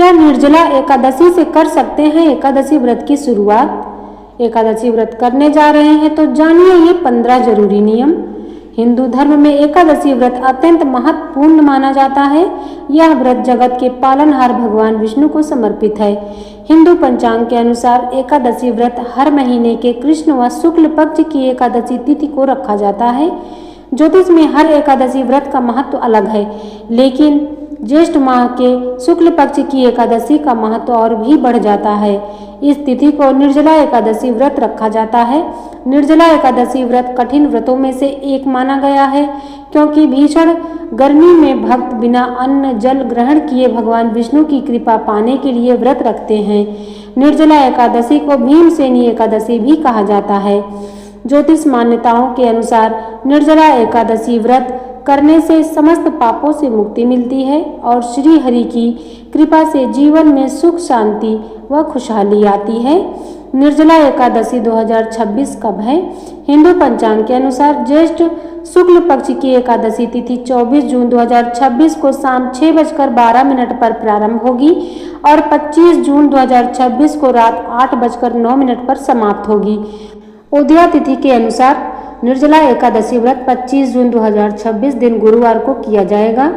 क्या निर्जला एकादशी से कर सकते हैं एकादशी व्रत की शुरुआत? एकादशी व्रत करने जा रहे हैं तो जानिए ये 15 जरूरी नियम। हिंदू धर्म में एकादशी व्रत अत्यंत महत्वपूर्ण माना जाता है। यह व्रत जगत के पालनहार भगवान विष्णु को समर्पित है। हिंदू पंचांग के अनुसार एकादशी व्रत हर महीने के कृष्ण व शुक्ल पक्ष की एकादशी तिथि को रखा जाता है। ज्योतिष में हर एकादशी व्रत का महत्व अलग है, लेकिन ज्येष्ठ माह के शुक्ल पक्ष की एकादशी का महत्व और भी बढ़ जाता है। इस तिथि को निर्जला एकादशी व्रत रखा जाता है। निर्जला एकादशी व्रत कठिन व्रतों में से एक माना गया है, क्योंकि भीषण गर्मी में भक्त बिना अन्न जल ग्रहण किए भगवान विष्णु की कृपा पाने के लिए व्रत रखते हैं। निर्जला एकादशी को भीमसेनी एकादशी भी कहा जाता है। ज्योतिष मान्यताओं के अनुसार निर्जला एकादशी व्रत करने से समस्त पापों से मुक्ति मिलती है और श्री हरि की कृपा से जीवन में सुख शांति व खुशहाली आती है। निर्जला एकादशी 2026 कब है? हिंदू पंचांग के अनुसार ज्येष्ठ शुक्ल पक्ष की एकादशी तिथि 24 जून 2026 को शाम 6:12 पर प्रारंभ होगी और 25 जून 2026 को रात 8:09 पर समाप्त होगी। उदया तिथि के अनुसार निर्जला एकादशी व्रत 25 जून 2026 दिन गुरुवार को किया जाएगा।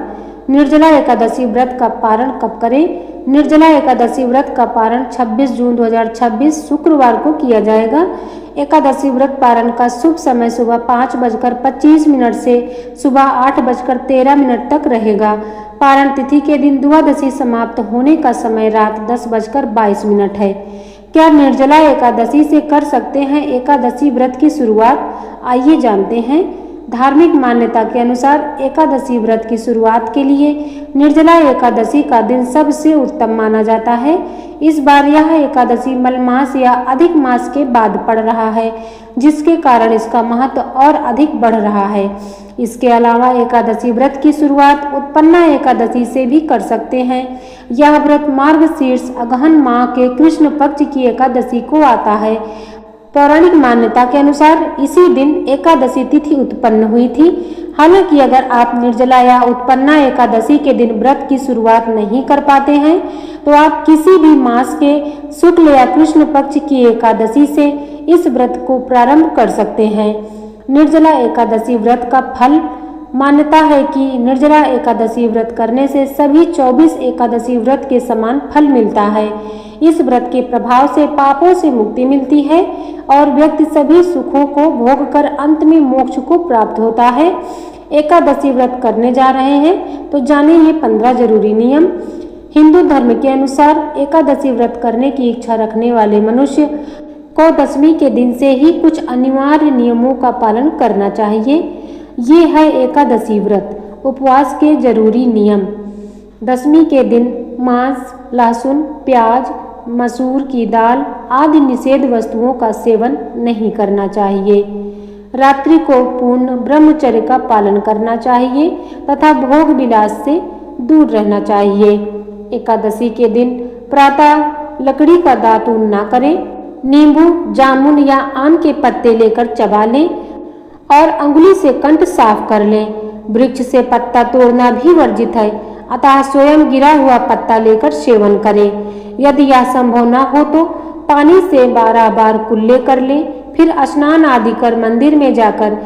निर्जला एकादशी व्रत का पारण कब करें? निर्जला एकादशी व्रत का पारण 26 जून 2026 शुक्रवार को किया जाएगा। एकादशी व्रत पारण का शुभ समय सुबह 5:25 से सुबह 8:13 तक रहेगा। पारण तिथि के दिन द्वादशी समाप्त होने का समय रात 10:22 है। क्या निर्जला एकादशी से कर सकते हैं एकादशी व्रत की शुरुआत? आइए जानते हैं। धार्मिक मान्यता के अनुसार एकादशी व्रत की शुरुआत के लिए निर्जला एकादशी का दिन सबसे उत्तम माना जाता है। इस बार यह एकादशी मलमास या अधिक मास के बाद पड़ रहा है, जिसके कारण इसका महत्व और अधिक बढ़ रहा है। इसके अलावा एकादशी व्रत की शुरुआत उत्पन्ना एकादशी से भी कर सकते हैं। यह व्रत मार्गशीर्ष अगहन माह के कृष्ण पक्ष की एकादशी को आता है। पौराणिक मान्यता के अनुसार इसी दिन एकादशी तिथि उत्पन्न हुई थी। हालांकि अगर आप निर्जला या उत्पन्ना एकादशी के दिन व्रत की शुरुआत नहीं कर पाते हैं, तो आप किसी भी मास के शुक्ल या कृष्ण पक्ष की एकादशी से इस व्रत को प्रारंभ कर सकते हैं। निर्जला एकादशी व्रत का फल। मान्यता है कि निर्जला एकादशी व्रत करने से सभी 24 एकादशी व्रत के समान फल मिलता है। इस व्रत के प्रभाव से पापों से मुक्ति मिलती है और व्यक्ति सभी सुखों को भोग कर अंत में मोक्ष को प्राप्त होता है। एकादशी व्रत करने जा रहे हैं तो जाने ये 15 जरूरी नियम। हिंदू धर्म के अनुसार एकादशी व्रत करने की इच्छा रखने वाले मनुष्य को दशमी के दिन से ही कुछ अनिवार्य नियमों का पालन करना चाहिए। ये है एकादशी व्रत उपवास के जरूरी नियम। दशमी के दिन मांस, लहसुन, प्याज, मसूर की दाल आदि निषेध वस्तुओं का सेवन नहीं करना चाहिए। रात्रि को पूर्ण ब्रह्मचर्य का पालन करना चाहिए तथा भोग विलास से दूर रहना चाहिए। एकादशी के दिन प्रातः लकड़ी का दातून न करें। नींबू, जामुन या आम के पत्ते लेकर चबा लें और अंगुली से कंठ साफ कर लें। वृक्ष से पत्ता तोड़ना भी वर्जित है, अतः स्वयं गिरा हुआ पत्ता लेकर सेवन करें। यदि यह संभव न हो तो पानी से 12 बार कुल्ले कर लें, फिर स्नान आदि कर मंदिर में जाकर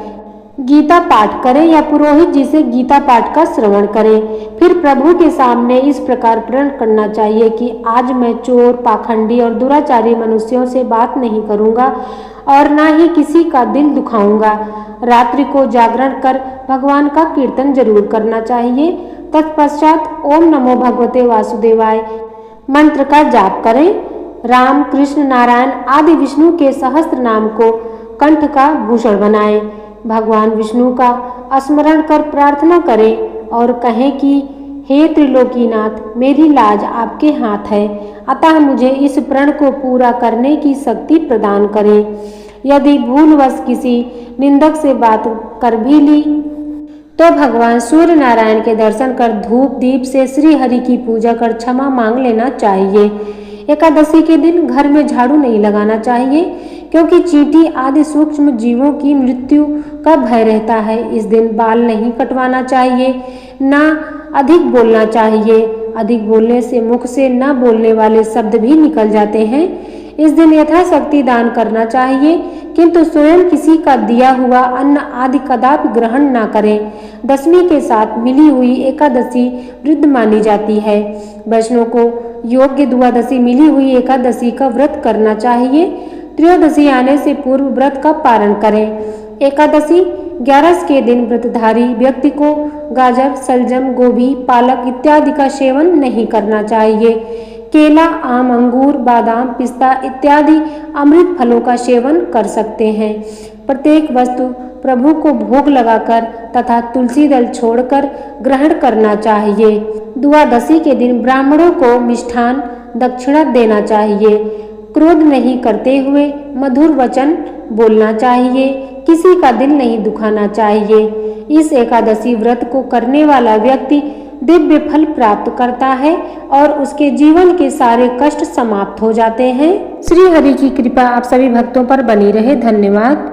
गीता पाठ करें या पुरोहित जी से गीता पाठ का श्रवण करें। फिर प्रभु के सामने इस प्रकार प्रण करना चाहिए कि आज मैं चोर, पाखंडी और दुराचारी मनुष्यों से बात नहीं करूंगा और ना ही किसी का दिल दुखाऊंगा। रात्रि को जागरण कर भगवान का कीर्तन जरूर करना चाहिए। तत्पश्चात ओम नमो भगवते वासुदेवाय मंत्र का जाप करें। राम, कृष्ण, नारायण आदि विष्णु के सहस्त्र नाम को कंठ का भूषण बनाएं। भगवान विष्णु का स्मरण कर प्रार्थना करें और कहें कि हे त्रिलोकीनाथ, मेरी लाज आपके हाथ है, अतः मुझे इस प्रण को पूरा करने की शक्ति प्रदान करें। यदि भूलवश किसी निंदक से बात कर भी ली तो भगवान सूर्य नारायण के दर्शन कर धूप दीप से श्री हरि की पूजा कर क्षमा मांग लेना चाहिए। एकादशी के दिन घर में झाड़ू नहीं लगाना चाहिए, क्योंकि चींटी आदि सूक्ष्म जीवों की मृत्यु का भय रहता है। इस दिन बाल नहीं कटवाना चाहिए, ना अधिक बोलना चाहिए। अधिक बोलने से मुख से न बोलने वाले शब्द भी निकल जाते हैं। इस दिन यथाशक्ति दान करना चाहिए, किंतु स्वयं किसी का दिया हुआ अन्न आदि कदापि ग्रहण न करें। दशमी के साथ मिली हुई एकादशी वृद्ध मानी जाती है। वैष्णव को योग्य द्वादशी मिली हुई एकादशी का व्रत करना चाहिए। त्रयोदशी आने से पूर्व व्रत का पारण करें। एकादशी 11 के दिन व्रतधारी व्यक्ति को गाजर, सलजम, गोभी, पालक इत्यादि का सेवन नहीं करना चाहिए। केला, आम, अंगूर, बादाम, पिस्ता इत्यादि अमृत फलों का सेवन कर सकते हैं। प्रत्येक वस्तु प्रभु को भोग लगाकर तथा तुलसी दल छोड़कर ग्रहण करना चाहिए। द्वादशी के दिन ब्राह्मणों को मिष्ठान दक्षिणा देना चाहिए। क्रोध नहीं करते हुए मधुर वचन बोलना चाहिए। किसी का दिल नहीं दुखाना चाहिए। इस एकादशी व्रत को करने वाला व्यक्ति दिव्य फल प्राप्त करता है और उसके जीवन के सारे कष्ट समाप्त हो जाते हैं। श्री हरि की कृपा आप सभी भक्तों पर बनी रहे। धन्यवाद।